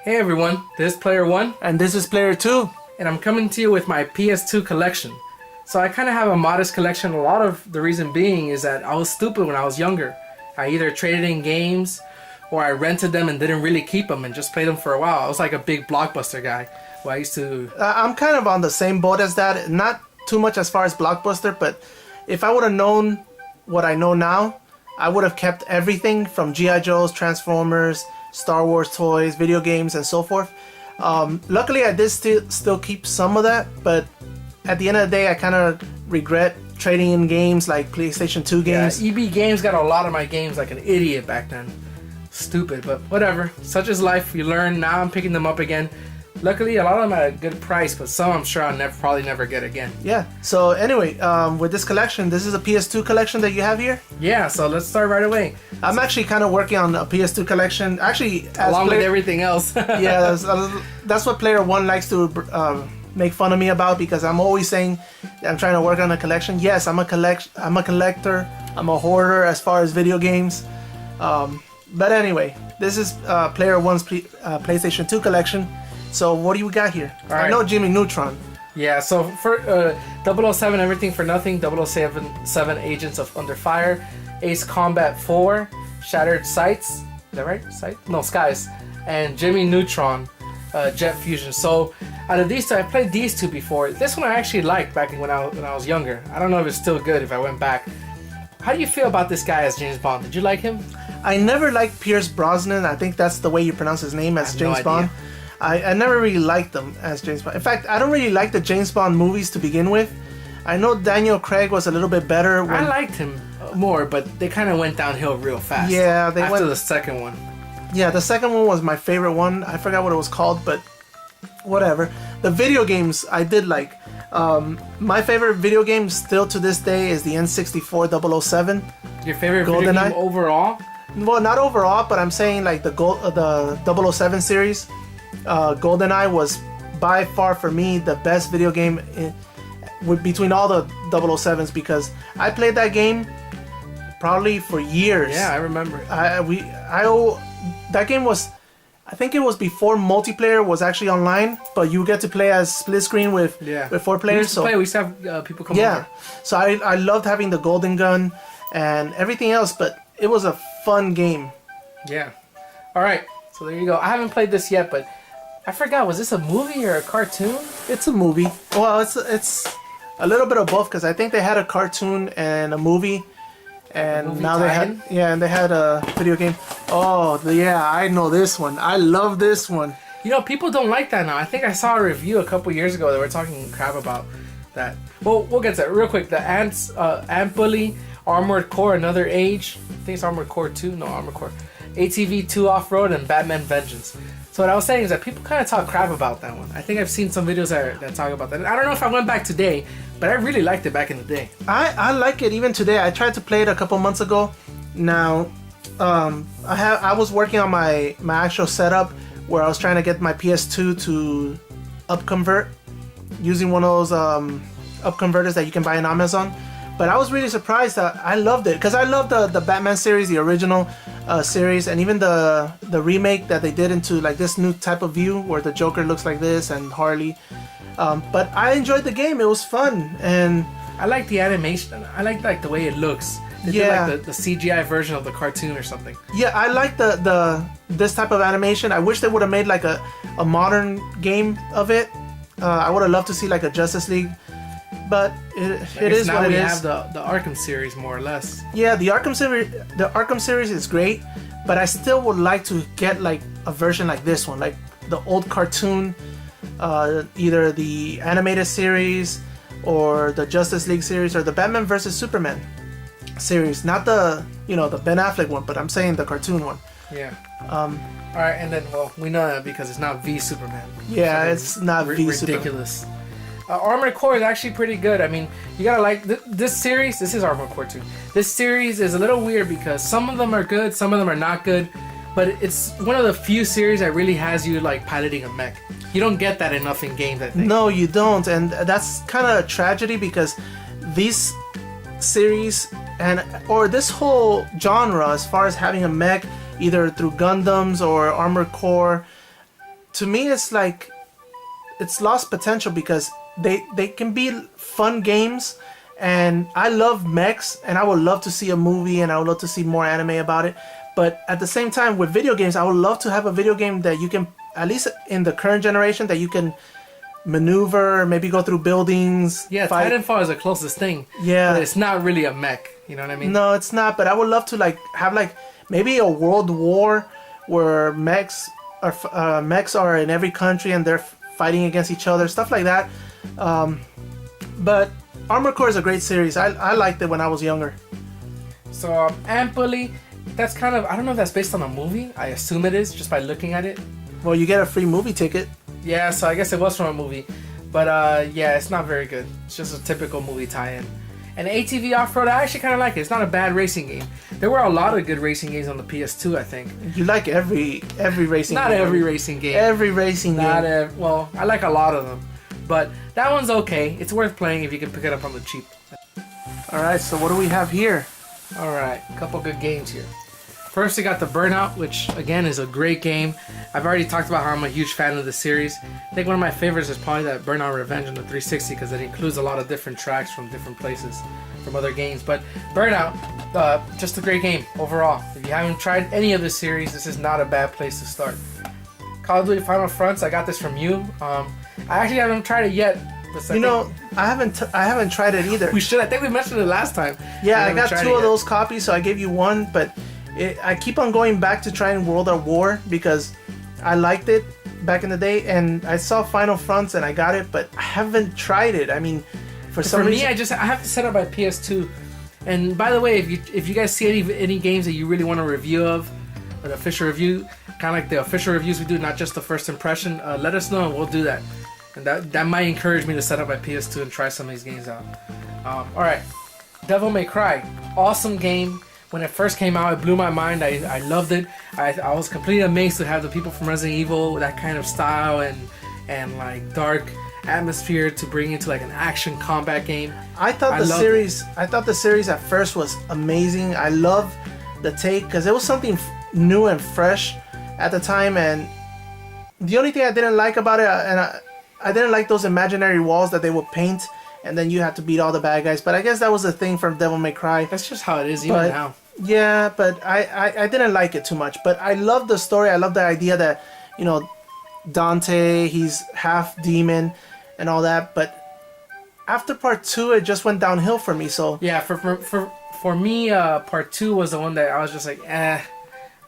Hey everyone, this is Player 1 And this is Player 2. and I'm coming to you with my PS2 collection. So I kind of have a modest collection. A lot of the reason being is that I was stupid when I was younger. I either traded in games or I rented them and didn't really keep them and just played them for a while. I was like a big Blockbuster guy. Well, I used to... I'm kind of on the same boat as that. Not too much as far as Blockbuster, but if I would have known what I know now, I would have kept everything from G.I. Joe's, Transformers, Star Wars toys, video games, and so forth. Luckily, I did still keep some of that, but at the end of the day, I kind of regret trading in games like PlayStation 2 games. Yeah, EB Games got a lot of my games like an idiot back then. Stupid, but whatever. Such is life. You learn. Now I'm picking them up again. Luckily, a lot of them at a good price, but some I'm sure I'll probably never get again. Yeah. So anyway, with this collection, this is a PS2 collection that you have here? Yeah, so let's start right away. I'm actually kind of working on a PS2 collection. Actually, along with everything else. Yeah, that's what Player 1 likes to make fun of me about, because I'm always saying I'm trying to work on a collection. Yes, I'm a collector. I'm a hoarder as far as video games. But anyway, this is Player 1's PlayStation 2 collection. So what do you got here? Right. I know Jimmy Neutron. Yeah, so for 007 Everything for Nothing, 007 Agents of Under Fire, Ace Combat 4, Shattered Sights, is that right? Sight? No, Skies, and Jimmy Neutron, Jet Fusion. So out of these two, I played these two before. This one I actually liked back when I was younger. I don't know if it's still good if I went back. How do you feel about this guy as James Bond? Did you like him? I never liked Pierce Brosnan. I think that's the way you pronounce his name, as James Bond. I never really liked them as James Bond. In fact, I don't really like the James Bond movies to begin with. I know Daniel Craig was a little bit better. I liked him more, but they kind of went downhill real fast. Yeah, after the second one. Yeah, the second one was my favorite one. I forgot what it was called, but whatever. The video games I did like. My favorite video game still to this day is the N64 007. Your favorite video game overall? Well, not overall, but I'm saying like the 007 series. GoldenEye was by far for me the best video game between all the 007s, because I played that game probably for years. Yeah, I remember. That game was, I think it was before multiplayer was actually online, but you get to play as split screen with 4 players. We used to have people come over. So I loved having the golden gun and everything else, but it was a fun game. Yeah. All right. So there you go. I haven't played this yet, but I forgot. Was this a movie or a cartoon? It's a movie. Well, it's a little bit of both, because I think they had a cartoon and a movie, and now they had a video game. Oh yeah, I know this one. I love this one. You know, people don't like that now. I think I saw a review a couple years ago that were talking crap about that. Well, we'll get to it real quick. The Ant Bully, Armored Core, Another Age. I think it's Armored Core 2. No, Armored Core. ATV 2 Off-Road, and Batman Vengeance. So what I was saying is that people kind of talk crap about that one. I think I've seen some videos that talk about that. And I don't know if I went back today, but I really liked it back in the day. I like it even today. I tried to play it a couple months ago. Now, I was working on my actual setup where I was trying to get my PS2 to upconvert using one of those upconverters that you can buy on Amazon. But I was really surprised that I loved it, because I loved the Batman series, the original series, and even the remake that they did into like this new type of view where the Joker looks like this and Harley. But I enjoyed the game. It was fun, and I like the animation. I like the way it looks. They did like the CGI version of the cartoon or something. Yeah, I like this type of animation. I wish they would have made like a modern game of it. I would have loved to see like a Justice League. But it is what it is. Now we have the Arkham series, more or less. Yeah, the Arkham series is great, but I still would like to get like a version like this one, like the old cartoon, either the animated series or the Justice League series or the Batman vs Superman series. Not the the Ben Affleck one, but I'm saying the cartoon one. Yeah. All right, and then we know that because it's not V Superman. Yeah, so it's not V Superman. Ridiculous. Armored Core is actually pretty good. I mean, you gotta like this series. This is Armored Core 2. This series is a little weird because some of them are good, some of them are not good. But it's one of the few series that really has you like piloting a mech. You don't get that enough in games, I think. No, you don't, and that's kind of a tragedy, because these series or this whole genre, as far as having a mech, either through Gundams or Armored Core, to me, it's like it's lost potential because they can be fun games, and I love mechs, and I would love to see a movie, and I would love to see more anime about it. But at the same time, with video games, I would love to have a video game that you can, at least in the current generation, that you can maneuver, maybe go through buildings. Yeah, fight. Titanfall is the closest thing. Yeah, but it's not really a mech. You know what I mean? No, it's not. But I would love to like have like maybe a world war where mechs are in every country and they're fighting against each other, stuff like that. But Armored Core is a great series. I liked it when I was younger. So Amply, that's kind of, I don't know if that's based on a movie. I assume it is just by looking at it. Well, you get a free movie ticket. Yeah, so I guess it was from a movie. But yeah, it's not very good. It's just a typical movie tie-in. And ATV Off-Road, I actually kind of like it. It's not a bad racing game. There were a lot of good racing games on the PS2, I think. You like every racing not game. Not every racing game. Every racing game. Well, I like a lot of them. But that one's okay. It's worth playing if you can pick it up on the cheap. Alright, so what do we have here? Alright, a couple good games here. First, we got the Burnout, which again is a great game. I've already talked about how I'm a huge fan of the series. I think one of my favorites is probably that Burnout Revenge on the 360 because it includes a lot of different tracks from different places, from other games. But Burnout, just a great game overall. If you haven't tried any of the series, this is not a bad place to start. Call of Duty Final Fronts, I got this from you. I actually haven't tried it yet. You know, I haven't tried it either. We should. I think we mentioned it last time. Yeah, I got 2 of those copies, so I gave you one, but I keep on going back to trying World at War because I liked it back in the day, and I saw Final Fronts and I got it, but I haven't tried it. I mean, for some reason... I have to set up my PS2. And by the way, if you guys see any games that you really want a review of, an official review, kind of like the official reviews we do, not just the first impression, let us know and we'll do that. And that might encourage me to set up my PS2 and try some of these games out. Alright, Devil May Cry. Awesome game. When it first came out, it blew my mind. I loved it. I was completely amazed to have the people from Resident Evil, that kind of style and like dark atmosphere to bring into like an action combat game. I thought the series at first was amazing. I loved the take because it was something new and fresh at the time. And the only thing I didn't like about it, I didn't like those imaginary walls that they would paint, and then you had to beat all the bad guys. But I guess that was the thing from Devil May Cry. That's just how it is even now. Yeah, but I didn't like it too much. But I love the story. I love the idea that, you know, Dante, he's half demon and all that. But after part 2, it just went downhill for me. So yeah, for me, part 2 was the one that I was just like, I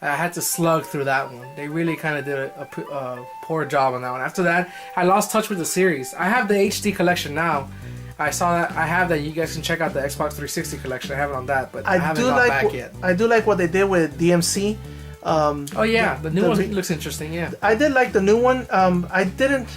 had to slug through that one. They really kind of did a poor job on that one. After that, I lost touch with the series. I have the HD collection now. I saw that. I have that. You guys can check out the Xbox 360 collection. I have it on that, but I haven't gone back yet. I do like what they did with DMC. Oh yeah, the new one looks interesting. Yeah, I did like the new one. I didn't.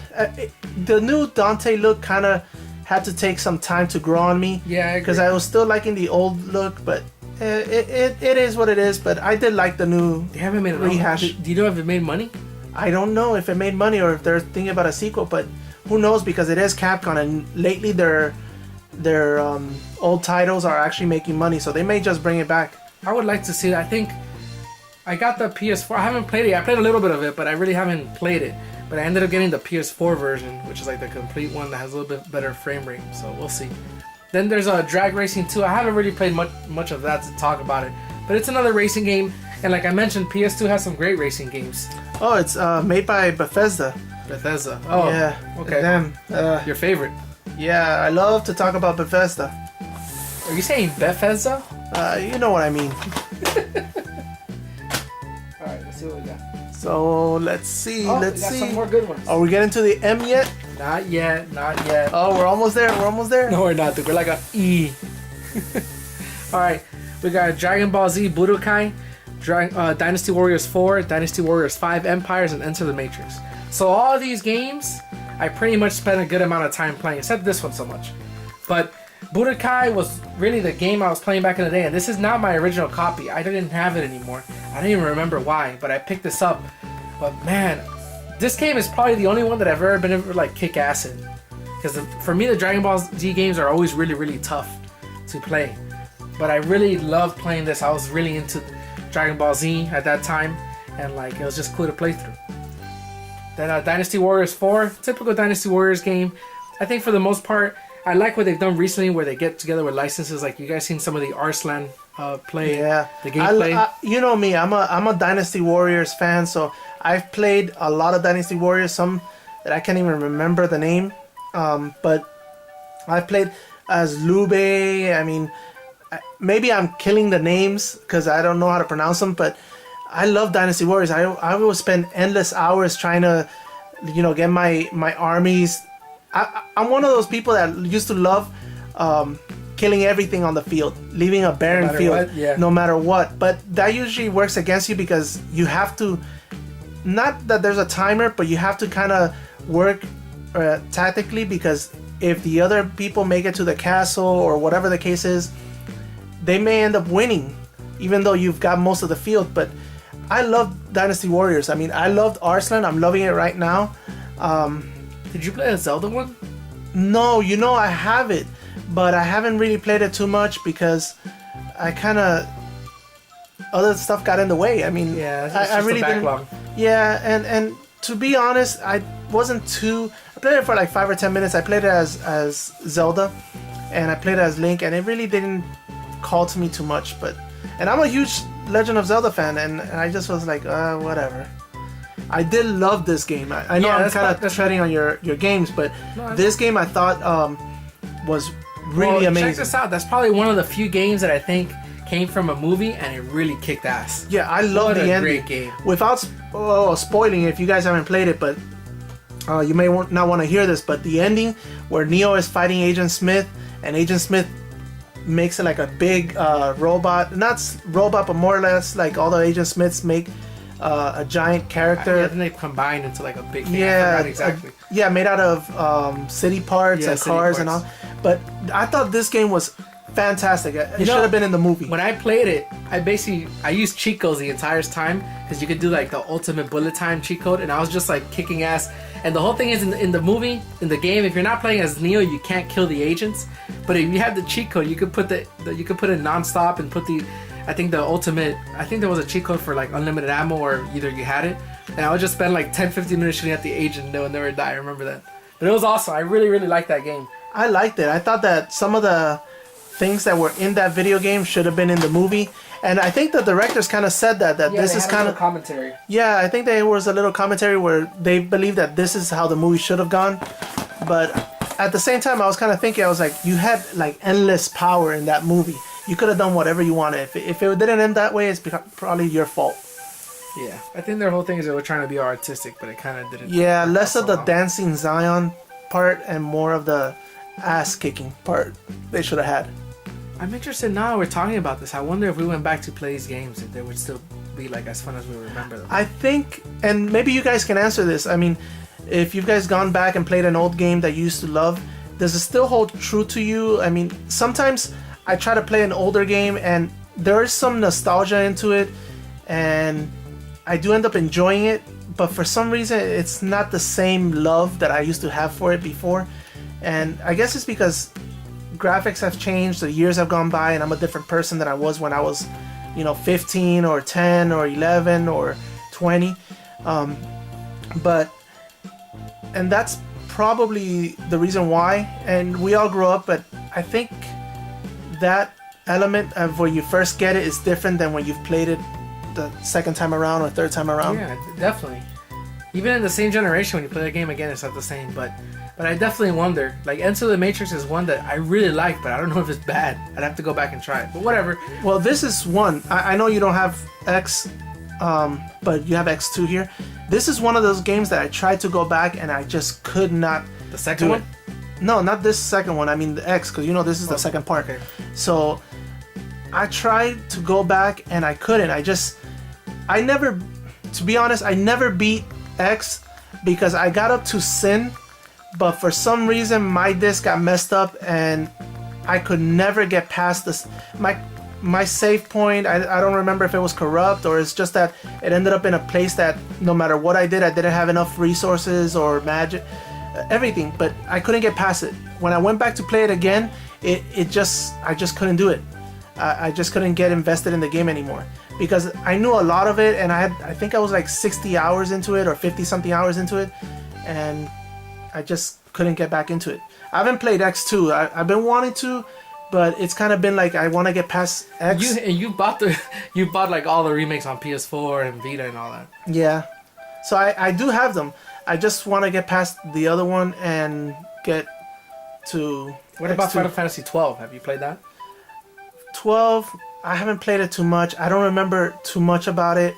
The new Dante look kind of had to take some time to grow on me. Yeah, because I was still liking the old look, but it is what it is. But I did like the new. They haven't made a rehash. Do you know if it made money? I don't know if it made money or if they're thinking about a sequel, but who knows? Because it is Capcom, and lately their old titles are actually making money, so they may just bring it back. I would like to see that. I think I got the PS4. I haven't played it yet. I played a little bit of it, but I really haven't played it. But I ended up getting the PS4 version, which is like the complete one that has a little bit better frame rate. So we'll see. Then there's a Drag Racing 2. I haven't really played much of that to talk about it, but it's another racing game. And like I mentioned, PS2 has some great racing games. Oh, it's made by Bethesda. Bethesda. Oh, yeah. Okay. Them. Your favorite? Yeah, I love to talk about Bethesda. Are you saying Bethesda? You know what I mean. Alright, let's see what we got. So, let's see. We got some more good ones. Are we getting to the M yet? Not yet, not yet. Oh, we're almost there. No, we're not. We're like a E. Alright, we got Dragon Ball Z Budokai, Dynasty Warriors 4, Dynasty Warriors 5, Empires, and Enter the Matrix. So all of these games, I pretty much spent a good amount of time playing, except this one so much. But Budokai was really the game I was playing back in the day, and this is not my original copy. I didn't have it anymore. I don't even remember why, but I picked this up. But man, this game is probably the only one that I've ever been able to like kick ass in. Because for me, the Dragon Ball Z games are always really, really tough to play. But I really loved playing this. I was really into Dragon Ball Z at that time, and like it was just cool to play through. Then Dynasty Warriors 4, typical Dynasty Warriors game. I think for the most part, I like what they've done recently, where they get together with licenses. Like you guys seen some of the Arslan play, the gameplay. You know me, I'm a Dynasty Warriors fan, so I've played a lot of Dynasty Warriors. Some that I can't even remember the name, but I've played as Lube. I mean, maybe I'm killing the names because I don't know how to pronounce them, but I love Dynasty Warriors. I will spend endless hours trying to, get my armies. I'm one of those people that used to love killing everything on the field, leaving a barren field, no matter what. But that usually works against you because you have to, not that there's a timer, but you have to kind of work tactically, because if the other people make it to the castle or whatever the case is, they may end up winning, even though you've got most of the field. But I love Dynasty Warriors. I mean, I loved Arslan. I'm loving it right now. Did you play a Zelda one? No, I have it, but I haven't really played it too much because I kind of, other stuff got in the way. I mean, I really didn't. Yeah, and to be honest, I wasn't too. I played it for like 5 or 10 minutes. I played it as Zelda, and I played it as Link, and it really didn't call to me too much. And I'm a huge Legend of Zelda fan, and I just was like, whatever. I did love this game. I know I'm kind of treading on your games, but this game I thought was really amazing. Check this out. That's probably one of the few games that I think came from a movie and it really kicked ass. Yeah, I love the ending. Great game. Without spoiling it, if you guys haven't played it, but you may not want to hear this, but the ending where Neo is fighting Agent Smith, and Agent Smith makes it like a big robot. Not robot, but more or less like all the Agent Smiths make a giant character. Then they combined into like a big thing. Yeah, exactly. Made out of city parts and cars and all. But I thought this game was fantastic. It should have been in the movie. When I played it, I used cheat codes the entire time, because you could do like the ultimate bullet time cheat code, and I was just like kicking ass. And the whole thing is in the movie, in the game, if you're not playing as Neo, you can't kill the agents. But if you have the cheat code, you could put you could put it non-stop and put I think there was a cheat code for like unlimited ammo, or either you had it. And I would just spend like 10-15 minutes shooting at the agent and they would never die. I remember that. But it was awesome. I really, really liked that game. I liked it. I thought that some of the things that were in that video game should have been in the movie. And I think the directors kind of said that this is kind of commentary. Yeah, I think there was a little commentary where they believe that this is how the movie should have gone. But at the same time, I was kind of thinking, I was like, you had like endless power in that movie. You could have done whatever you wanted. If it didn't end that way, it's probably your fault. Yeah, I think their whole thing is they were trying to be artistic, but it kind of didn't. Yeah, less of the dancing Zion part and more of the ass kicking part they should have had. I'm interested now that we're talking about this. I wonder if we went back to play these games, if they would still be like as fun as we remember them. I think, and maybe you guys can answer this. I mean, if you guys gone back and played an old game that you used to love, does it still hold true to you? I mean, sometimes I try to play an older game and there is some nostalgia into it, and I do end up enjoying it, but for some reason it's not the same love that I used to have for it before. And I guess it's because graphics have changed, the years have gone by, and I'm a different person than I was when I was 15 or 10 or 11 or 20. And that's probably the reason why. And we all grow up, but I think that element of where you first get it is different than when you've played it the second time around or third time around. Yeah, definitely. Even in the same generation, when you play the game again, it's not the same. But I definitely wonder. Like, Enter the Matrix is one that I really like, but I don't know if it's bad. I'd have to go back and try it. But whatever. Well, this is one. I know you don't have X, but you have X2 here. This is one of those games that I tried to go back and I just could not. The second one? No, not this second one. I mean the X, because this is the second part. Okay. So I tried to go back and I couldn't. To be honest, I never beat X because I got up to Sin, but for some reason my disc got messed up and I could never get past this. My save point, I don't remember if it was corrupt or it's just that it ended up in a place that no matter what I did, I didn't have enough resources or magic, everything, but I couldn't get past it. When I went back to play it again, I just couldn't do it. I just couldn't get invested in the game anymore because I knew a lot of it, and I think I was like 60 hours into it or 50 something hours into it, and I just couldn't get back into it. I haven't played X2. I've been wanting to, but it's kind of been like I want to get past X. You bought like all the remakes on PS4 and Vita and all that. Yeah, so I do have them. I just want to get past the other one and get to. What X2. about Final Fantasy 12? Have you played that? 12. I haven't played it too much. I don't remember too much about it.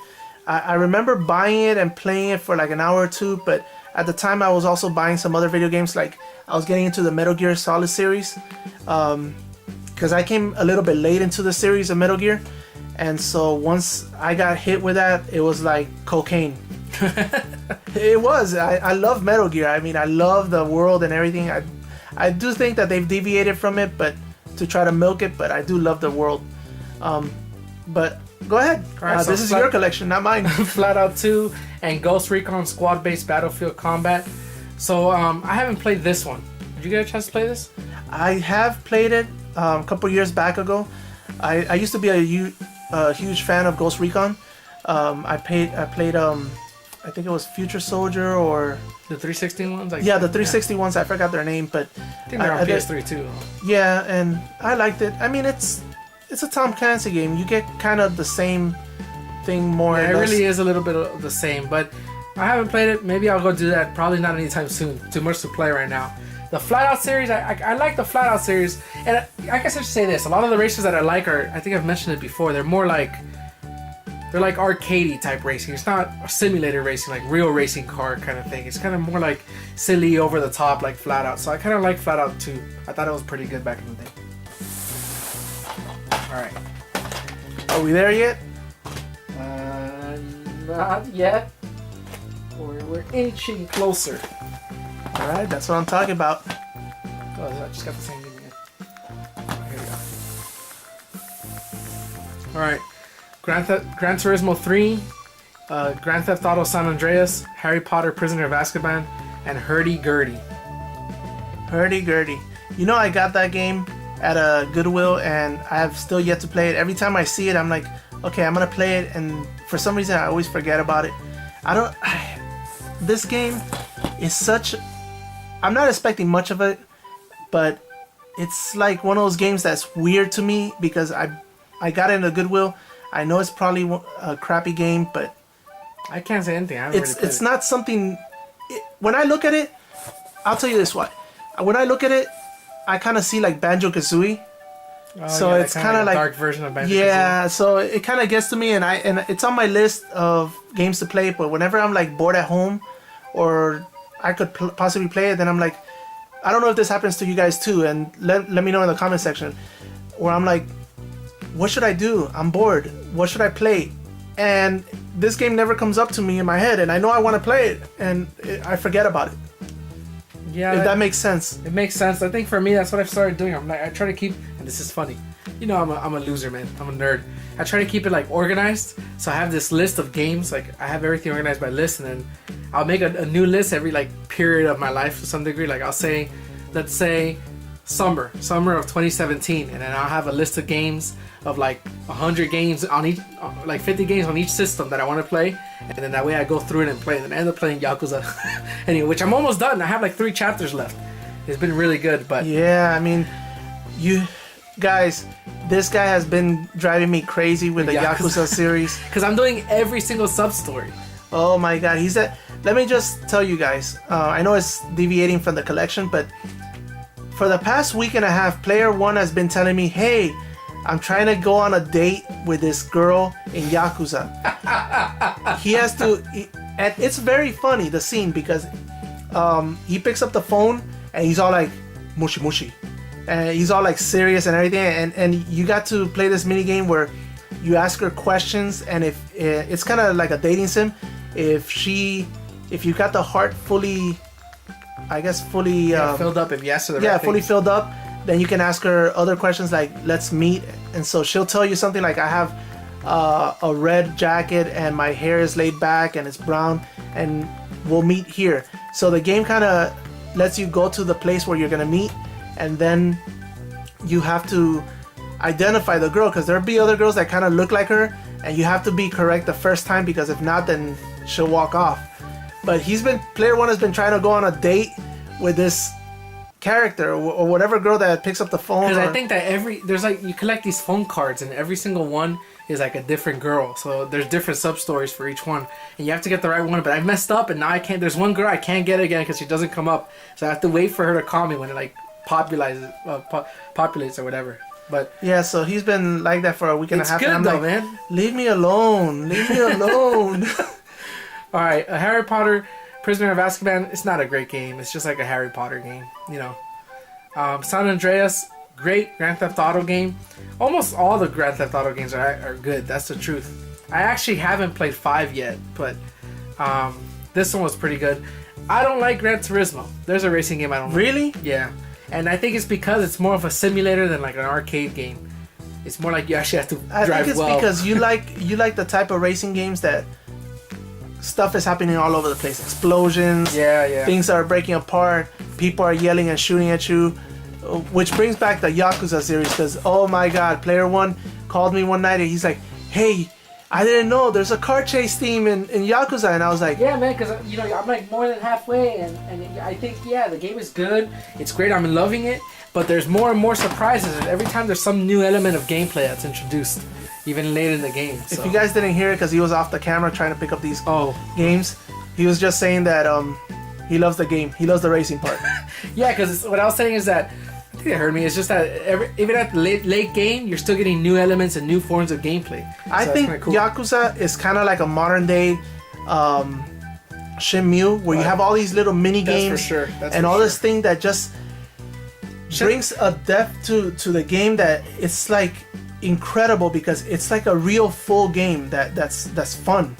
I remember buying it and playing it for like an hour or two, but at the time I was also buying some other video games. Like I was getting into the Metal Gear Solid series, because I came a little bit late into the series of Metal Gear, and so once I got hit with that, it was like cocaine. It was. I love Metal Gear. I mean, I love the world and everything. I do think that they've deviated from it, but to try to milk it. But I do love the world. But go ahead. Right, so this is your collection, not mine. Flat Out 2 and Ghost Recon Squad-Based Battlefield Combat. So I haven't played this one. Did you get a chance to play this? I have played it a couple years back ago. I used to be a huge fan of Ghost Recon. I played I think it was Future Soldier or The 360 ones? Like, yeah, the 360 ones. I forgot their name, but I think they're on PS3 too. Yeah, and I liked it. I mean, it's a Tom Clancy game. You get kind of the same thing more or It less. really is a little bit of the same, but I haven't played it. Maybe I'll go do that. Probably not anytime soon. Too much to play right now. The Flat Out series, I like the Flat Out series, and I guess I should say this: a lot of the races that I like are, I think I've mentioned it before, they're more like arcadey type racing. It's not simulator racing, like real racing car kind of thing. It's kind of more like silly, over the top, like Flat Out. So I kind of like Flat Out 2. I thought it was pretty good back in the day. All right. Are we there yet? Not yet. We're inching closer. All right, that's what I'm talking about. Oh, I just got the same game again. Here we go. Alright. Gran Turismo 3, Grand Theft Auto San Andreas, Harry Potter Prisoner of Azkaban, and Hurdy-Gurdy. Hurdy-gurdy. You know, I got that game at a Goodwill, and I have still yet to play it. Every time I see it, I'm like, okay, I'm gonna play it, and for some reason, I always forget about it. This game is such... I'm not expecting much of it, but it's like one of those games that's weird to me because I got it in a Goodwill. I know it's probably a crappy game, but I can't say anything. I haven't really played it's not something... when I look at it, I'll tell you this, what. When I look at it, I kind of see like Banjo-Kazooie. So yeah, it's kind of like a dark version of Banjo-Kazooie. Yeah, so it kind of gets to me, and it's on my list of games to play. But whenever I'm like bored at home, or I could possibly play it, then I'm like, I don't know if this happens to you guys too, and let me know in the comment section. Where I'm like, what should I do? I'm bored. What should I play? And this game never comes up to me in my head, and I know I want to play it, and I forget about it. Yeah, if that makes sense. It makes sense. I think for me, that's what I've started doing. I'm like, I try to keep, and this is funny. You know, I'm a loser, man. I'm a nerd. I try to keep it like organized. So I have this list of games. Like I have everything organized by list, and then I'll make a new list every like period of my life to some degree. Like I'll say, let's say, summer of 2017, and then I'll have a list of games of like 100 games on each, like 50 games on each system that I want to play, and then that way I go through it and play, and then I end up playing Yakuza, anyway, which I'm almost done. I have like 3 chapters left. It's been really good, but yeah, I mean, you guys, this guy has been driving me crazy with the Yakuza series because I'm doing every single sub story. Oh my god, let me just tell you guys, I know it's deviating from the collection, but for the past week and a half, player 1 has been telling me, hey, I'm trying to go on a date with this girl in Yakuza. He has to, and it's very funny, the scene, because he picks up the phone and he's all like, mushi mushi. And he's all like serious and everything, and you got to play this mini game where you ask her questions, and if it's kind of like a dating sim. If you got the heart fully, I guess fully filled up, if you ask her the right fully things. filled up, then you can ask her other questions like, let's meet. And so she'll tell you something like, I have a red jacket and my hair is laid back and it's brown, and we'll meet here. So the game kind of lets you go to the place where you're gonna meet, and then you have to, identify the girl, because there'll be other girls that kind of look like her, and you have to be correct the first time, because if not, then she'll walk off. But player one has been trying to go on a date with this character or whatever girl that picks up the phone. Because I think that there's like, you collect these phone cards, and every single one is like a different girl. So there's different sub stories for each one, and you have to get the right one. But I messed up, and now I can't. There's one girl I can't get again because she doesn't come up. So I have to wait for her to call me when it like populates or whatever. But yeah, so he's been like that for a week and a half. It's good and I'm though, like, man. Leave me alone. Leave me alone. All right, a Harry Potter Prisoner of Azkaban. It's not a great game. It's just like a Harry Potter game, you know. San Andreas, great Grand Theft Auto game. Almost all the Grand Theft Auto games are good. That's the truth. I actually haven't played 5 yet, but this one was pretty good. I don't like Gran Turismo. There's a racing game I don't like. Really? Yeah. And I think it's because it's more of a simulator than like an arcade game. It's more like you actually have to drive well. I think it's because you like the type of racing games that stuff is happening all over the place. Explosions. Yeah. Things are breaking apart. People are yelling and shooting at you. Which brings back the Yakuza series, because, oh my god, player one called me one night and he's like, hey, I didn't know there's a car chase theme in Yakuza. And I was like, yeah, man, because you know, I'm like more than halfway, and I think, yeah, the game is good. It's great. I'm loving it. But there's more and more surprises, and every time there's some new element of gameplay that's introduced, even late in the game. So. If you guys didn't hear it, because he was off the camera trying to pick up these games, he was just saying that he loves the game. He loves the racing part. Yeah, because what I was saying is that, I think they heard me, it's just that even at the late game, you're still getting new elements and new forms of gameplay. I think cool. Yakuza is kind of like a modern day Shenmue, where you have all these little mini games and all this thing that just brings a depth to the game that it's like incredible, because it's like a real full game that's fun.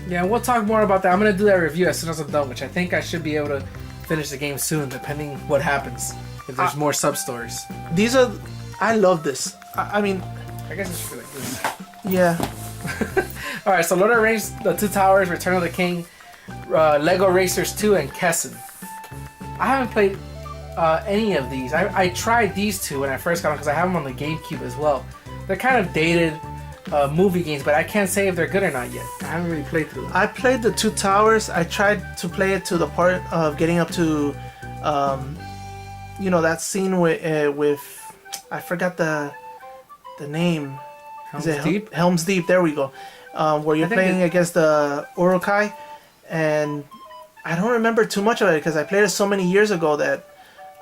Yeah, we'll talk more about that. I'm gonna do that review as soon as I'm done, which I think I should be able to finish the game soon, depending what happens. If there's more sub stories. I love this. I mean, I guess it should be like this. Yeah. All right, so Lord of the Rings, The Two Towers, Return of the King, Lego Racers 2, and Kessen. I haven't played any of these. I tried these two when I first got them because I have them on the GameCube as well. They're kind of dated movie games, but I can't say if they're good or not yet. I haven't really played through them. I played The Two Towers. I tried to play it to the part of getting up to, that scene with I forgot the name. Helm's Deep? Helm's Deep, there we go. Where you're playing against the Urukai, and I don't remember too much of it because I played it so many years ago that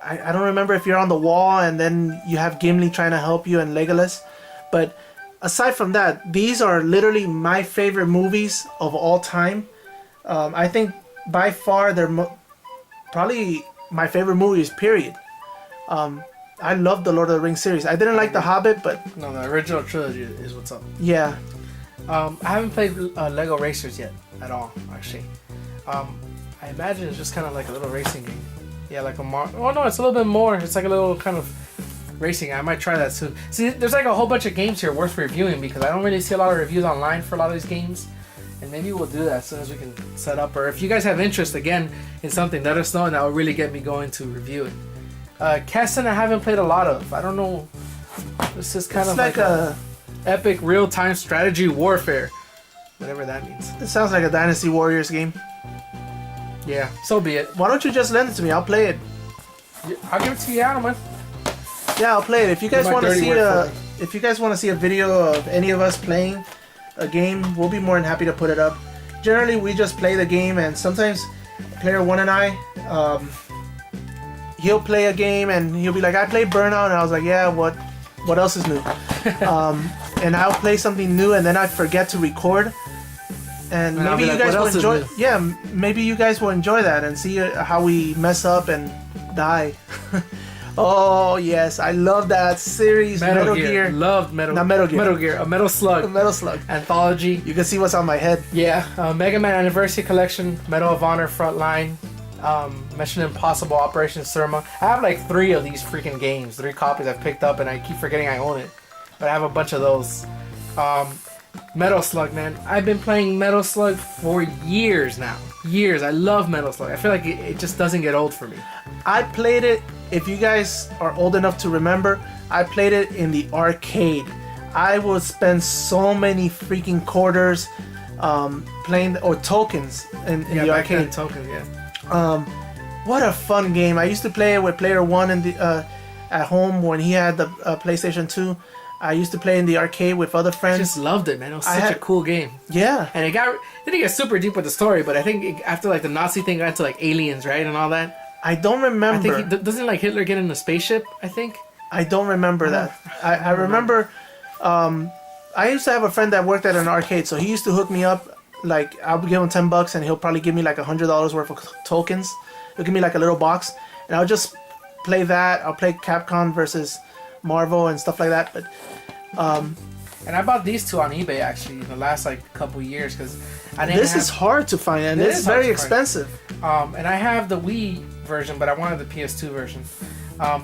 I don't remember if you're on the wall and then you have Gimli trying to help you and Legolas. But aside from that, these are literally my favorite movies of all time. I think by far they're probably my favorite movies, period. I love the Lord of the Rings series. I didn't like The Hobbit, but... No, the original trilogy is what's up. Yeah. I haven't played Lego Racers yet at all, actually. I imagine it's just kind of like a little racing game. Yeah, like a oh no, it's a little bit more. It's like a little kind of racing. I might try that soon. See, there's like a whole bunch of games here worth reviewing because I don't really see a lot of reviews online for a lot of these games. And maybe we'll do that as soon as we can set up. Or if you guys have interest, again, in something, let us know and that will really get me going to review it. Kessen I haven't played a lot of. I don't know. This is kind of like a epic real-time strategy warfare. Whatever that means. It sounds like a Dynasty Warriors game. Yeah, so be it. Why don't you just lend it to me? I'll play it. I'll give it to you, Adam, man. Yeah, I'll play it. If you guys want to see a video of any of us playing a game, we'll be more than happy to put it up. Generally, we just play the game, and sometimes player one and I, he'll play a game and he'll be like, I played Burnout, and I was like, yeah, what else is new? And I'll play something new and then I forget to record. And maybe you guys will enjoy. Yeah, maybe you guys will enjoy that and see how we mess up and die. Oh yes, I love that series. Metal Gear. Loved Metal. Not Metal Gear. Metal Gear. A Metal Slug. A Metal Slug anthology. You can see what's on my head. Yeah. Mega Man Anniversary Collection. Medal of Honor Frontline. Mission Impossible Operation Surma. I have like 3 of these freaking games. 3 copies I've picked up and I keep forgetting I own it. But I have a bunch of those. Metal Slug, man. I've been playing Metal Slug for years now. Years. I love Metal Slug. I feel like it just doesn't get old for me. I played it if you guys are old enough to remember, I played it in the arcade. I would spend so many freaking quarters playing, or tokens in the arcade. Tokens, yeah. What a fun game. I used to play it with player one in the at home when he had the PlayStation 2. I used to play in the arcade with other friends. I just loved it, man. It was such a cool game. Yeah. And it didn't get super deep with the story, but I think after like the Nazi thing got into like aliens, right, and all that. I don't remember. I think doesn't like Hitler get in a spaceship? I think. I don't remember that. I remember. I used to have a friend that worked at an arcade, so he used to hook me up. Like I would give him $10, and he'll probably give me like $100 worth of tokens. He'll give me like a little box, and I'll just play that. I'll play Capcom versus Marvel and stuff like that. But and I bought these two on eBay actually in the last like couple years because I didn't. This is hard to find, and it's very expensive. And I have the Wii version, but I wanted the PS2 version.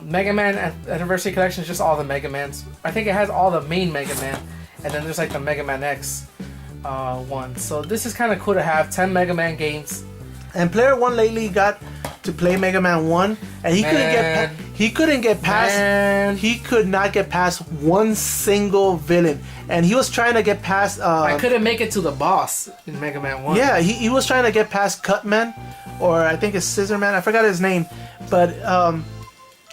Mega Man Anniversary Collection is just all the Mega Mans. I think it has all the main Mega Man, and then there's like the Mega Man X one. So this is kind of cool to have 10 Mega Man games. And player one lately got to play Mega Man 1, and he couldn't get past. He could not get past one single villain, and he was trying to get past. I couldn't make it to the boss in Mega Man 1. Yeah, he was trying to get past Cutman, or I think it's Scissor Man. I forgot his name, but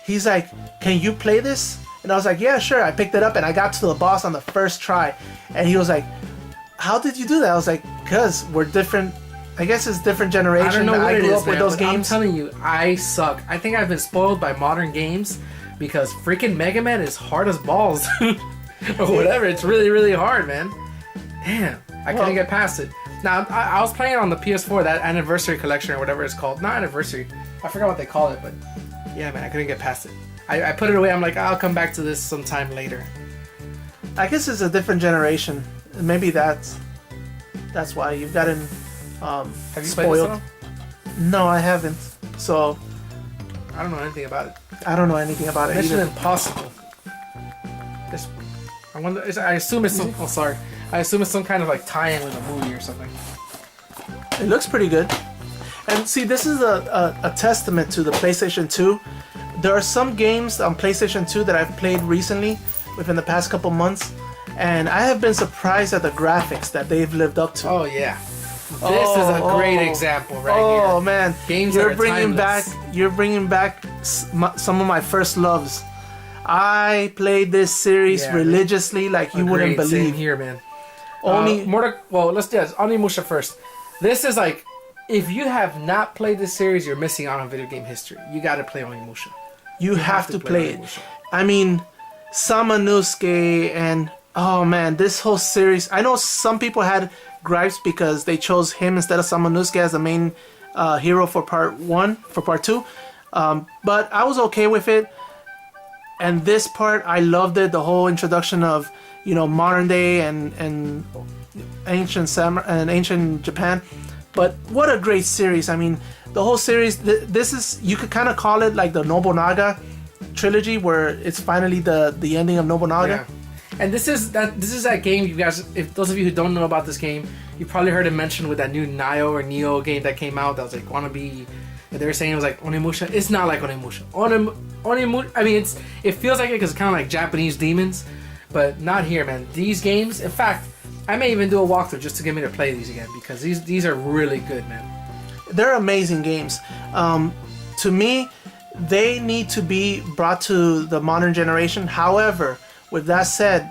he's like, "Can you play this?" And I was like, "Yeah, sure." I picked it up, and I got to the boss on the first try, and he was like, "How did you do that?" I was like, "Cause we're different." I guess it's different generation. I don't know what I grew it is, up with man, those but games. I'm telling you, I suck. I think I've been spoiled by modern games because freaking Mega Man is hard as balls, or whatever. It's really, really hard, man. Damn, I couldn't get past it. Now I was playing on the PS4, that Anniversary Collection or whatever it's called. Not Anniversary. I forgot what they call it, but yeah, man, I couldn't get past it. I put it away. I'm like, I'll come back to this sometime later. I guess it's a different generation. Maybe that's why you've gotten Have you spoiled. played this at all? No, I haven't. So I don't know anything about it. I don't know anything about it Mission either. Impossible. I wonder. I assume it's some. Oh, sorry. I assume it's some kind of like tie-in with a movie or something. It looks pretty good. And see, this is a testament to the PlayStation 2. There are some games on PlayStation 2 that I've played recently, within the past couple months, and I have been surprised at the graphics that they've lived up to. Oh yeah. This is a great example right here. Oh man, Games you're that are bringing timeless. back some of my first loves. I played this series religiously, like you wouldn't Agreed. Same believe. here, man. Only let's do this. Onimusha first. This is like, if you have not played this series, you're missing out on video game history. You got to play Onimusha. you have to play it. Onimusha. I mean, Samanusuke and oh man, this whole series. I know some people had gripes because they chose him instead of Samanusuke as the main hero for part 1, for part 2. But I was okay with it. And this part, I loved it. The whole introduction of, modern day and ancient Japan. But what a great series! I mean, the whole series. This is, you could kind of call it like the Nobunaga trilogy, where it's finally the ending of Nobunaga. Yeah. And this is that game, you guys. If those of you who don't know about this game, you probably heard it mentioned with that new Neo game that came out. That was like wannabe. They were saying it was like Onimusha. It's not like Onimusha. Onimusha. I mean, it feels like it because it's kind of like Japanese demons, but not here, man. These games. In fact, I may even do a walkthrough just to get me to play these again because these are really good, man. They're amazing games. To me, they need to be brought to the modern generation. However, with that said,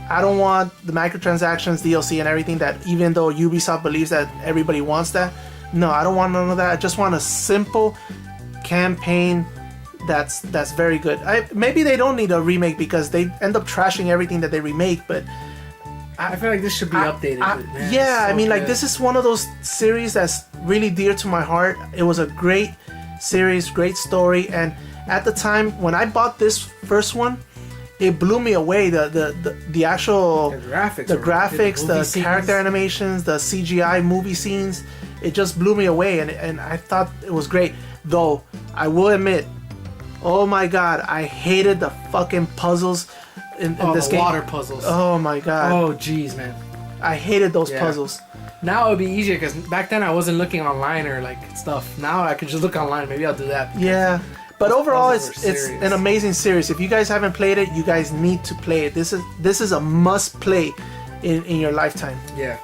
I don't want the microtransactions, DLC, and everything that, even though Ubisoft believes that everybody wants that. No, I don't want none of that. I just want a simple campaign that's very good. Maybe they don't need a remake because they end up trashing everything that they remake, but I feel like this should be updated. Man. Yeah, So I mean, like, good. this is one of those series that's really dear to my heart. It was a great series, great story, and at the time when I bought this first one, it blew me away. The actual The graphics, the character animations, the CGI movie scenes, it just blew me away, and I thought it was great. Though I will admit, oh my god, I hated the fucking puzzles in this the game. water puzzles. Oh my god. Oh jeez, man. I hated those Yeah. puzzles. Now it would be easier because back then I wasn't looking online or like stuff. Now I could just look online. Maybe I'll do that. Yeah, But overall, puzzles it's are it's serious. an amazing series. If you guys haven't played it, you guys need to play it. This is a must play in your lifetime. Yeah.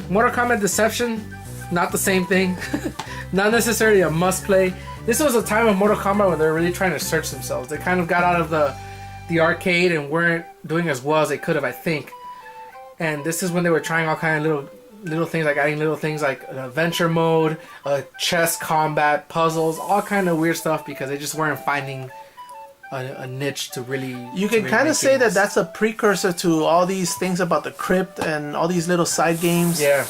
Mortal Kombat Deception, not the same thing. Not necessarily a must play. This was a time of Mortal Kombat where they were really trying to search themselves. They kind of got out of the arcade and weren't doing as well as they could have, I think. And this is when they were trying all kind of little things, like adding little things like an adventure mode, chess combat, puzzles, all kind of weird stuff because they just weren't finding a niche to really. You can kind of say that that's a precursor to all these things about the crypt and all these little side games. Yeah,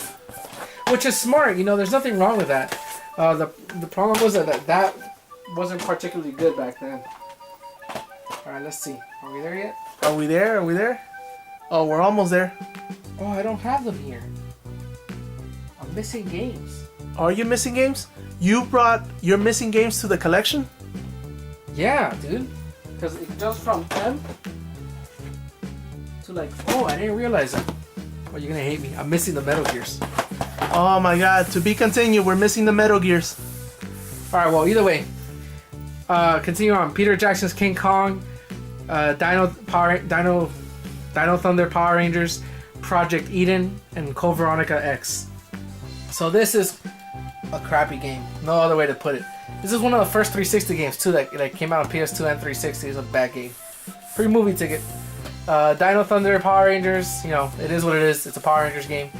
which is smart. You know, there's nothing wrong with that. The problem was that wasn't particularly good back then. All right, let's see. Are we there yet? Are we there? Are we there? Oh, we're almost there. Oh, I don't have them here. I'm missing games. Are you missing games? You brought your missing games to the collection? Yeah, dude. Because it jumps from M to like, oh, I didn't realize that. Oh, you're gonna hate me. I'm missing the Metal Gears. Oh my god, to be continued, we're missing the Metal Gears. Alright, well, either way. Continue on. Peter Jackson's King Kong, Dino Thunder Power Rangers, Project Eden, and Code Veronica X. So this is a crappy game. No other way to put it. This is one of the first 360 games too that came out on PS2 and 360. It's a bad game. Free movie ticket. Dino Thunder Power Rangers. You know, it is what it is. It's a Power Rangers game.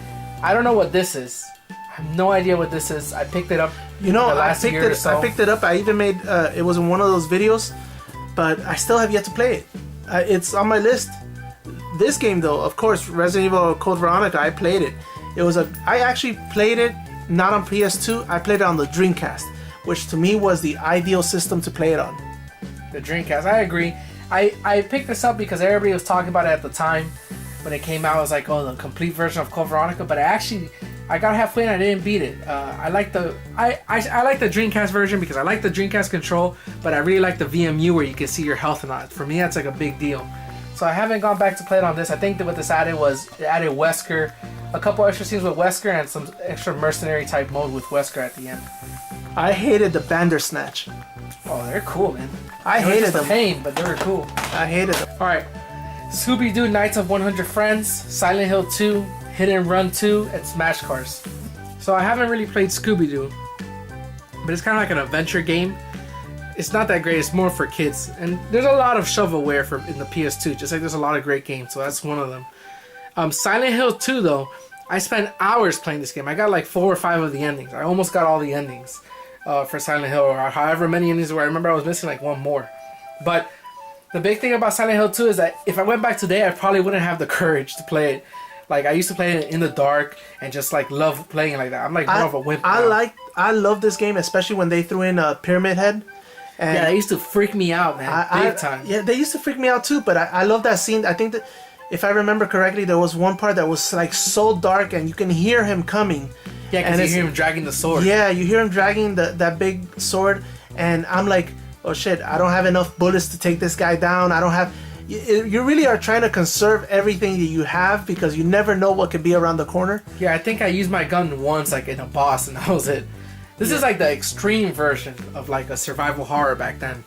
I don't know what this is. I have no idea what this is. I picked it up. You know, I picked it up. I even made it was in one of those videos, but I still have yet to play it. It's on my list. This game, though, of course, Resident Evil Code Veronica. I played it. I actually played it not on PS2. I played it on the Dreamcast, which to me was the ideal system to play it on. The Dreamcast. I agree. I picked this up because everybody was talking about it at the time when it came out. It was like, oh, the complete version of Code Veronica. But I got halfway and I didn't beat it. I like the Dreamcast version because I like the Dreamcast control, but I really like the VMU where you can see your health and all. For me, that's like a big deal. So I haven't gone back to play it on this. I think that what this added was it added Wesker, a couple extra scenes with Wesker, and some extra mercenary type mode with Wesker at the end. I hated the Bandersnatch. Oh, they're cool, man. I hated them. Pain, but they were cool. I hated them. All right, Scooby-Doo Knights of 100 Friends, Silent Hill 2, Hit and Run 2, and Smash Cars. So I haven't really played Scooby-Doo, but it's kind of like an adventure game. It's not that great. It's more for kids, and there's a lot of shovelware in the PS2. Just like there's a lot of great games, so that's one of them. Silent Hill 2, though, I spent hours playing this game. I got like 4 or 5 of the endings. I almost got all the endings for Silent Hill, or however many endings were. I remember I was missing like one more. But the big thing about Silent Hill 2 is that if I went back today, I probably wouldn't have the courage to play it. Like, I used to play it in the dark and just like love playing it like that. I'm like more of a wimp now. I love this game, especially when they threw in Pyramid Head. And yeah, they used to freak me out, man. Big time. Yeah, they used to freak me out too, but I love that scene. I think that, if I remember correctly, there was one part that was like so dark and you can hear him coming. Yeah, because you hear him dragging the sword. Yeah, you hear him dragging that big sword, and I'm like, oh shit, I don't have enough bullets to take this guy down. I don't have... You really are trying to conserve everything that you have because you never know what could be around the corner. Yeah, I think I used my gun once, like in a boss, and that was it. This is like the extreme version of like a survival horror back then.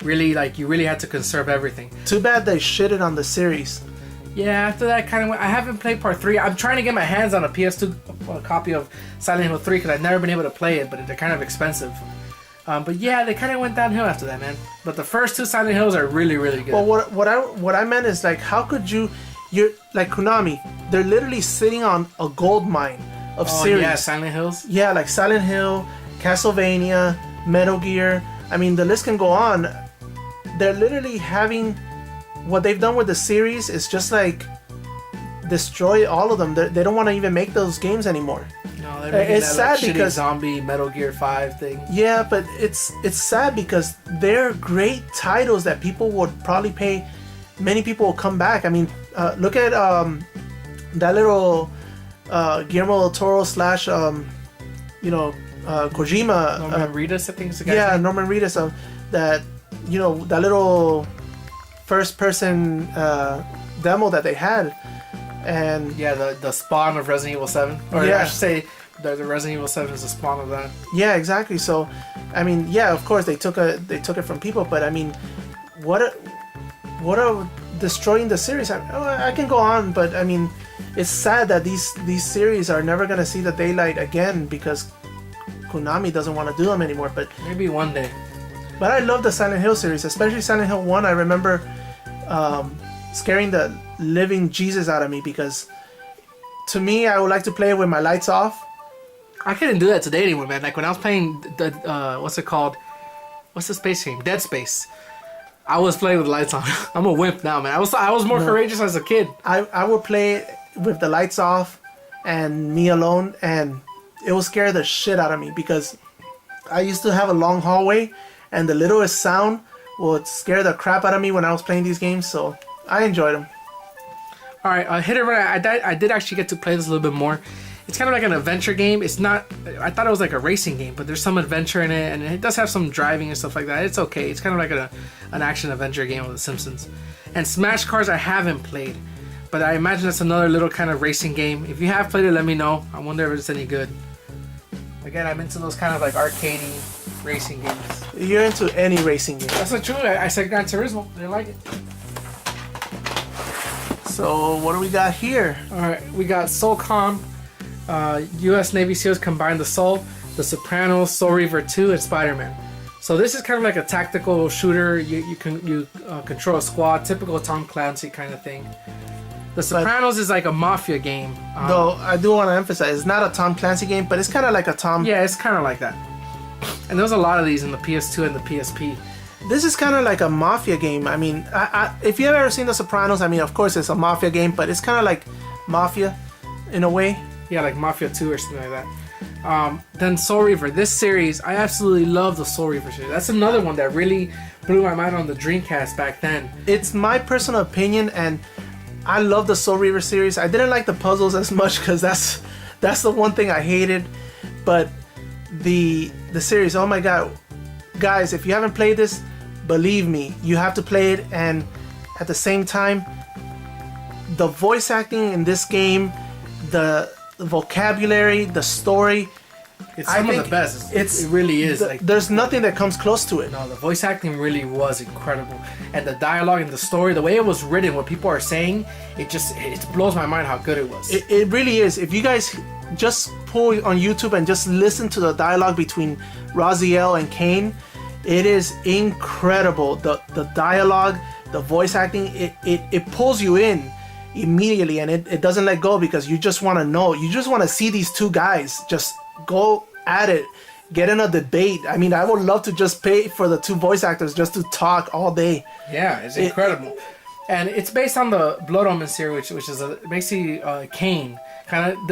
Really, like you really had to conserve everything. Too bad they shitted on the series. Yeah, after that kind of went... I haven't played part 3. I'm trying to get my hands on a PS2 copy of Silent Hill 3 because I've never been able to play it, but they're kind of expensive. But yeah, they kind of went downhill after that, man. But the first 2 Silent Hills are really, really good. Well, what I meant is like, how could you're like Konami? They're literally sitting on a gold mine of series. Yeah, Silent Hills. Yeah, like Silent Hill, Castlevania, Metal Gear. I mean, the list can go on. They're literally having... What they've done with the series is just like destroy all of them. They don't want to even make those games anymore. No, they're making it's that, sad like, because zombie Metal Gear 5 thing. Yeah, but it's sad because they're great titles that people would probably pay. Many people will come back. I mean, look at that little Guillermo del Toro / Kojima. Norman Reedus, I think is the guy. Yeah, Norman Reedus. That that little first-person demo that they had, and yeah, the spawn of Resident Evil 7, or yeah. I should say The Resident Evil 7 is a spawn of that. Yeah, exactly. So, I mean, yeah, of course they took it from people, but I mean, what a destroying the series. I can go on, but I mean, it's sad that these series are never gonna see the daylight again because Konami doesn't want to do them anymore. But maybe one day. But I love the Silent Hill series, especially Silent Hill 1. I remember scaring the living Jesus out of me because to me, I would like to play it with my lights off. I couldn't do that today anymore, man. Like when I was playing the what's it called? What's the space game? Dead Space. I was playing with the lights on. I'm a wimp now, man. I was more courageous as a kid. I would play it with the lights off and me alone, and it would scare the shit out of me because I used to have a long hallway, and the littlest sound would scare the crap out of me when I was playing these games. So I enjoyed them. All right, Hit It Right. I did actually get to play this a little bit more. It's kind of like an adventure game. It's not. I thought it was like a racing game, but there's some adventure in it, and it does have some driving and stuff like that. It's okay. It's kind of like an action adventure game with The Simpsons. And Smash Cars I haven't played, but I imagine it's another little kind of racing game. If you have played it, let me know. I wonder if it's any good. Again, I'm into those kind of like arcadey racing games. You're into any racing game. That's not true. I said Gran Turismo. I didn't like it. So what do we got here? All right, we got SOCOM. U.S. Navy SEALs Combined the Soul, The Sopranos, Soul Reaver 2, and Spider-Man. So this is kind of like a tactical shooter. You control a squad, typical Tom Clancy kind of thing. The Sopranos is like a mafia game. Though I do want to emphasize, it's not a Tom Clancy game, but it's kind of like a Tom. Yeah, it's kind of like that. And there's a lot of these in the PS2 and the PSP. This is kind of like a mafia game. I mean, if you've ever seen The Sopranos, I mean, of course it's a mafia game, but it's kind of like Mafia in a way. Yeah, like Mafia 2 or something like that. Then Soul Reaver. This series, I absolutely love the Soul Reaver series. That's another one that really blew my mind on the Dreamcast back then. It's my personal opinion, and I love the Soul Reaver series. I didn't like the puzzles as much because that's the one thing I hated. But the series, oh my god. Guys, if you haven't played this, believe me, you have to play it. And at the same time, the voice acting in this game, the vocabulary, the story, it's some of the best. It really is. There's nothing that comes close to it. No, the voice acting really was incredible, and the dialogue and the story, the way it was written, what people are saying, it blows my mind how good it was. It really is. If you guys just pull on YouTube and just listen to the dialogue between Raziel and Kain, it is incredible. The dialogue, the voice acting, it pulls you in immediately, and it doesn't let go because you just want to know. You just want to see these two guys just go at it, get in a debate. I mean, I would love to just pay for the two voice actors just to talk all day. Yeah, it's incredible. And it's based on the Blood Omen series, which is basically Kain.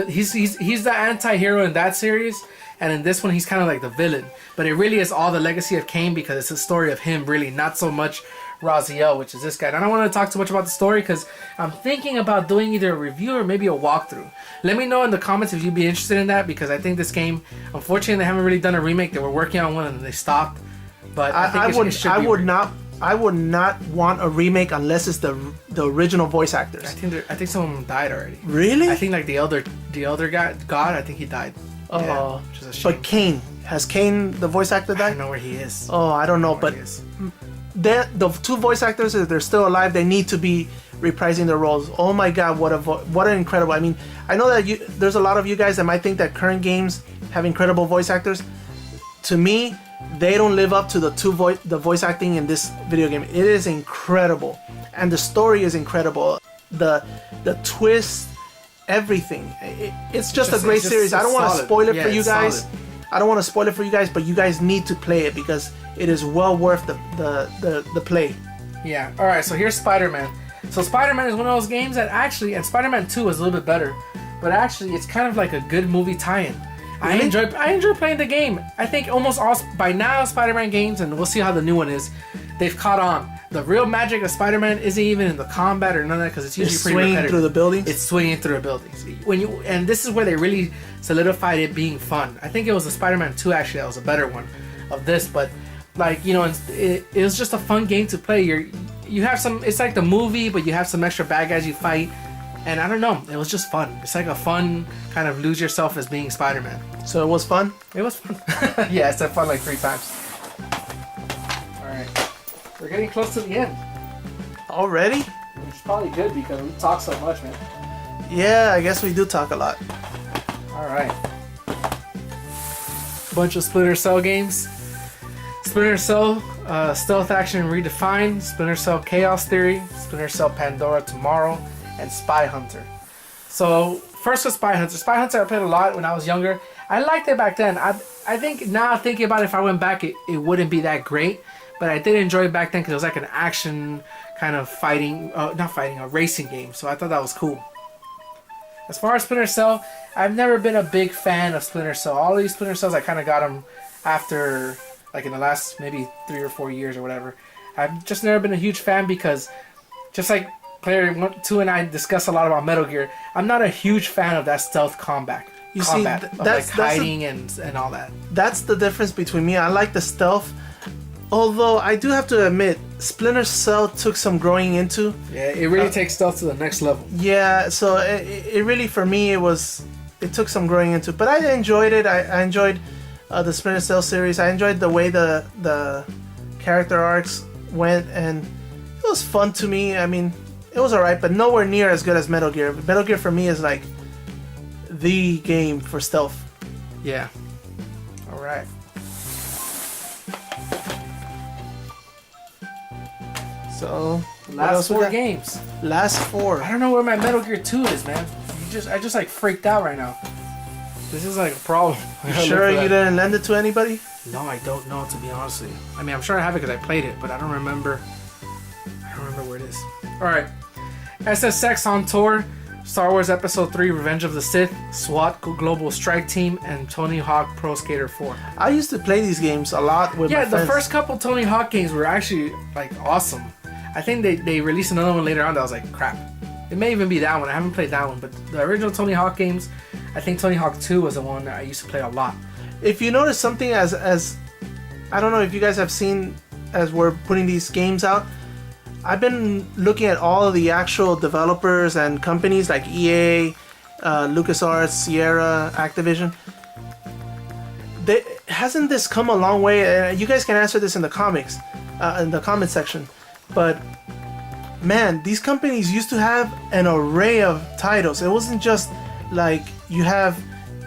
He's the anti-hero in that series, and in this one he's kind of like the villain. But it really is all the legacy of Kain because it's a story of him, really, not so much Raziel, which is this guy. And I don't want to talk too much about the story because I'm thinking about doing either a review or maybe a walkthrough. Let me know in the comments if you'd be interested in that, because I think this game, unfortunately, they haven't really done a remake. They were working on one and they stopped. But I would not want a remake unless it's the original voice actors. I think some of them died already. Really? I think like the elder guy, God, I think he died. Oh, yeah, which is a shame. But Kain, has Kain, the voice actor, died? I don't know where he is. Oh, I don't know, but the two voice actors, if they're still alive, they need to be reprising their roles. Oh my god, what an incredible. I mean, I know that there's a lot of you guys that might think that current games have incredible voice actors. To me, they don't live up to the voice acting in this video game. It is incredible, and the story is incredible. The twist, everything. It's just a great series. I don't want to spoil it for you guys. Solid. I don't want to spoil it for you guys, but you guys need to play it because it is well worth the play. Yeah. All right. So here's Spider-Man. So Spider-Man is one of those games that actually, and Spider-Man 2 is a little bit better, but actually it's kind of like a good movie tie-in. Really? I enjoy playing the game. I think almost all by now Spider-Man games, and we'll see how the new one is, they've caught on. The real magic of Spider-Man isn't even in the combat or none of that because it's usually pretty swinging repetitive. Through the buildings. It's swinging through the buildings. And this is where they really solidified it being fun. I think it was the Spider-Man 2 actually that was a better one of this, but like it was just a fun game to play. You have some. It's like the movie, but you have some extra bad guys you fight. And I don't know, it was just fun. It's like a fun kind of lose yourself as being Spider-Man. So it was fun? It was fun. Yeah, I said fun like 3 times. Alright. We're getting close to the end. Already? Which is probably good because we talk so much, man. Yeah, I guess we do talk a lot. Alright. Bunch of Splinter Cell games. Splinter Cell Stealth Action Redefined, Splinter Cell Chaos Theory, Splinter Cell Pandora Tomorrow, and Spy Hunter. So first was Spy Hunter. Spy Hunter I played a lot when I was younger. I liked it back then. I think now thinking about it, if I went back, it wouldn't be that great. But I did enjoy it back then because it was like an action kind of a racing game. So I thought that was cool. As far as Splinter Cell, I've never been a big fan of Splinter Cell. All these Splinter Cells, I kind of got them after, like in the last maybe 3 or 4 years or whatever. I've just never been a huge fan because, just like Player 2 and I discuss a lot about Metal Gear, I'm not a huge fan of that stealth combat. That's like hiding and all that. That's the difference between me. I like the stealth. Although I do have to admit, Splinter Cell took some growing into. Yeah, it really takes stealth to the next level. Yeah, so it really, for me, it took some growing into. But I enjoyed it. I enjoyed the Splinter Cell series. I enjoyed the way the character arcs went, and it was fun to me. I mean, it was alright, but nowhere near as good as Metal Gear. Metal Gear for me is like the game for stealth. Yeah. Alright. So last 4 games. Last 4. I don't know where my Metal Gear 2 is, man. I just like freaked out right now. This is like a problem. You sure you didn't lend it to anybody? No, I don't know, to be honest with you. I mean, I'm sure I have it because I played it, but I don't remember where it is. Alright. SSX on Tour, Star Wars Episode 3, Revenge of the Sith, SWAT Global Strike Team, and Tony Hawk Pro Skater 4. I used to play these games a lot with my friends. The first couple Tony Hawk games were actually like awesome. I think they released another one later on that was like crap. It may even be that one. I haven't played that one, but the original Tony Hawk games, I think Tony Hawk 2 was the one that I used to play a lot. If you notice something as I don't know if you guys have seen as we're putting these games out, I've been looking at all of the actual developers and companies like EA, LucasArts, Sierra, Activision. Hasn't this come a long way? You guys can answer this in the comment section. But man, these companies used to have an array of titles. It wasn't just like you have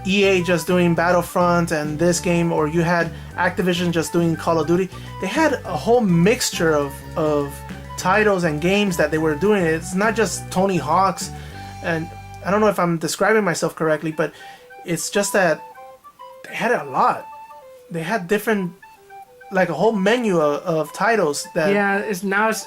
EA just doing Battlefront and this game, or you had Activision just doing Call of Duty. They had a whole mixture of titles and games that they were doing. It's not just Tony Hawk's, and I don't know if I'm describing myself correctly, but it's just that they had a lot. They had different, like a whole menu of titles that... Yeah, it's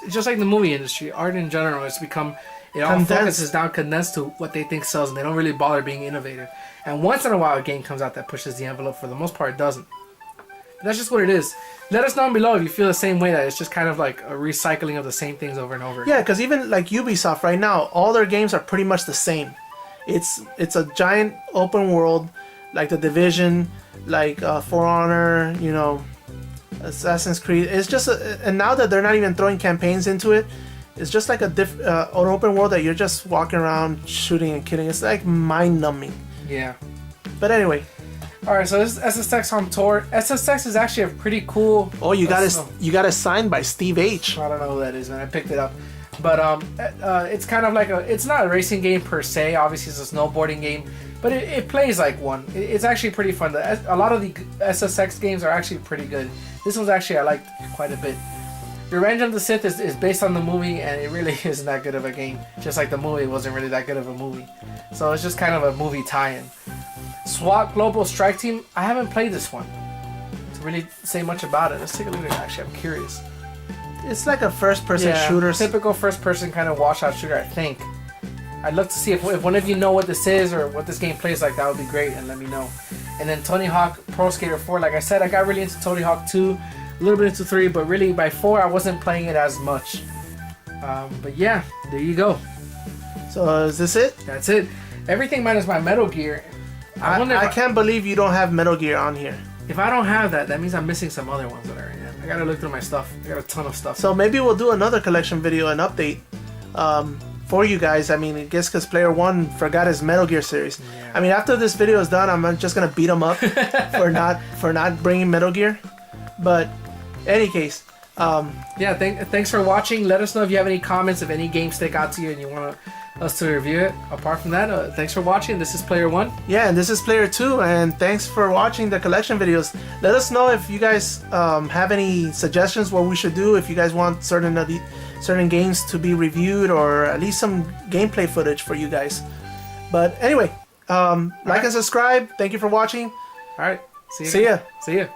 just like the movie industry. Art in general, it's become... It all focuses down, condensed to what they think sells, and they don't really bother being innovative. And once in a while, a game comes out that pushes the envelope. For the most part, it doesn't. But that's just what it is. Let us know below if you feel the same way, that it's just kind of like a recycling of the same things over and over. Yeah, because even like Ubisoft right now, all their games are pretty much the same. It's a giant open world, like The Division, like For Honor, you know, Assassin's Creed. It's just and now that they're not even throwing campaigns into it, it's just like an open world that you're just walking around shooting and killing. It's like mind-numbing. Yeah. But anyway. Alright, so this is SSX on Tour. SSX is actually a pretty cool... Oh, you got it signed by Steve H. I don't know who that is, man. I picked it up. But it's kind of like it's not a racing game per se. Obviously, it's a snowboarding game. But it plays like one. It's actually pretty fun. A lot of the SSX games are actually pretty good. This one's actually I liked quite a bit. Revenge of the Sith is based on the movie, and it really isn't that good of a game. Just like the movie wasn't really that good of a movie. So it's just kind of a movie tie-in. SWAT Global Strike Team, I haven't played this one to really say much about it. Let's take a look at it. Actually, I'm curious. It's like a first-person shooter. Typical first-person kind of washout shooter, I think. I'd love to see if one of you know what this is or what this game plays like. That would be great, and let me know. And then Tony Hawk Pro Skater 4. Like I said, I got really into Tony Hawk 2, a little bit into 3, but really by 4 I wasn't playing it as much. But yeah, there you go. So is this it? That's it. Everything minus my Metal Gear. I can't believe you don't have Metal Gear on here. If I don't have that, that means I'm missing some other ones that are in it. I gotta look through my stuff. I got a ton of stuff. So maybe we'll do another collection video and update. for you guys. I mean, I guess because Player One forgot his Metal Gear series. Yeah. I mean, after this video is done, I'm just gonna beat him up for not bringing Metal Gear. But any case, yeah, thanks for watching. Let us know if you have any comments, if any games stick out to you and you want us to review it. Apart from that, thanks for watching. This is Player One. yeah, and this is Player Two, and thanks for watching the collection videos. Let us know if you guys have any suggestions what we should do. If you guys want certain games to be reviewed, or at least some gameplay footage for you guys. But anyway, like and subscribe. Thank you for watching. All right. See ya. See ya.